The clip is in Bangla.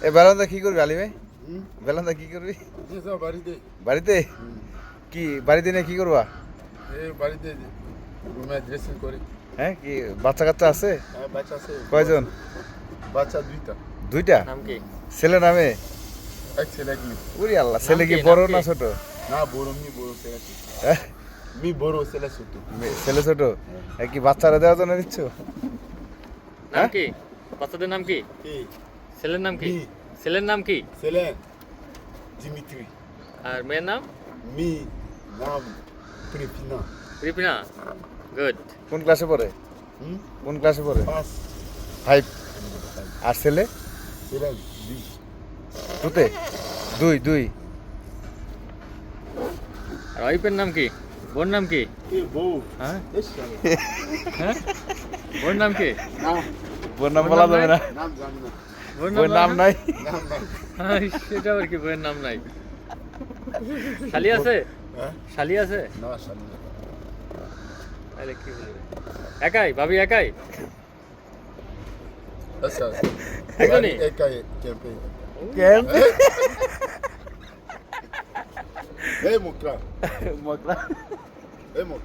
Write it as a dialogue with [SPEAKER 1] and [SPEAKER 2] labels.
[SPEAKER 1] এ বেলান্দা কি করবি আলী ভাই? বেলান্দা কি করবি?
[SPEAKER 2] বাড়িতে
[SPEAKER 1] বাড়িতে কি বাড়িতে নিয়ে কি করবা?
[SPEAKER 2] এই বাড়িতে রুমে ড্রেসিং করি।
[SPEAKER 1] হ্যাঁ কি বাচ্চা কাচ্চা আছে?
[SPEAKER 2] হ্যাঁ বাচ্চা আছে।
[SPEAKER 1] কয়জন?
[SPEAKER 2] বাচ্চা দুইটা।
[SPEAKER 1] দুইটা?
[SPEAKER 3] নাম কি?
[SPEAKER 1] ছেলে নামে?
[SPEAKER 2] এক ছেলে এক মেয়ে।
[SPEAKER 1] উরি আল্লাহ, ছেলে কি
[SPEAKER 3] নাম কি?
[SPEAKER 1] বড়
[SPEAKER 3] নাম
[SPEAKER 1] না
[SPEAKER 3] কি?
[SPEAKER 1] ছোট?
[SPEAKER 2] না বড় মেয়ে বড় ছেলে আছে।
[SPEAKER 1] হ্যাঁ?
[SPEAKER 2] মেয়ে বড় ছেলে ছোট।
[SPEAKER 1] ছেলে ছোট? এ কি বাচ্চারা দেওয়ার জন্য নিচ্ছ?
[SPEAKER 3] নাম কি? বাচ্চাদের নাম কি?
[SPEAKER 2] এই
[SPEAKER 3] ছেলের নাম কি?
[SPEAKER 2] মেয়ে
[SPEAKER 3] ছেলের নাম কি?
[SPEAKER 2] ছেলে দিমিত্রি।
[SPEAKER 3] আর মেয়ের নাম?
[SPEAKER 2] মেয়ে নাম প্রিপিনা।
[SPEAKER 3] রিপিনা। গুড।
[SPEAKER 1] কোন ক্লাসে পড়ে?
[SPEAKER 2] হুম
[SPEAKER 1] কোন ক্লাসে পড়ে?
[SPEAKER 2] পাঁচ
[SPEAKER 1] 5। আর ছেলে?
[SPEAKER 2] ছেলে দুই।
[SPEAKER 1] টুতে? দুই।
[SPEAKER 3] আর ওয়াইফের নাম কি? বোন নাম কি?
[SPEAKER 2] এই বউ
[SPEAKER 3] হ্যাঁ?
[SPEAKER 2] এসা
[SPEAKER 3] হ্যাঁ? বোন নাম কি?
[SPEAKER 2] নাম
[SPEAKER 1] বোন নাম বলা যাবে না।
[SPEAKER 2] নাম জানি না।
[SPEAKER 3] বোন
[SPEAKER 1] বোন নাম নাই।
[SPEAKER 2] নাম নাই।
[SPEAKER 3] নাই। সেটা আবার কি বইয়ের নাম নাই? শালি আছে?
[SPEAKER 2] হ্যাঁ
[SPEAKER 3] শালি আছে?
[SPEAKER 2] না জানি না।
[SPEAKER 3] তাহলে কি বলবে? একাই? ভাবি একাই?
[SPEAKER 2] আচ্ছা
[SPEAKER 3] একজনই?
[SPEAKER 2] একাই ক্যাম্পে।
[SPEAKER 1] কেন?
[SPEAKER 2] এই মুকরা
[SPEAKER 1] মকরা।
[SPEAKER 2] এই মুকরা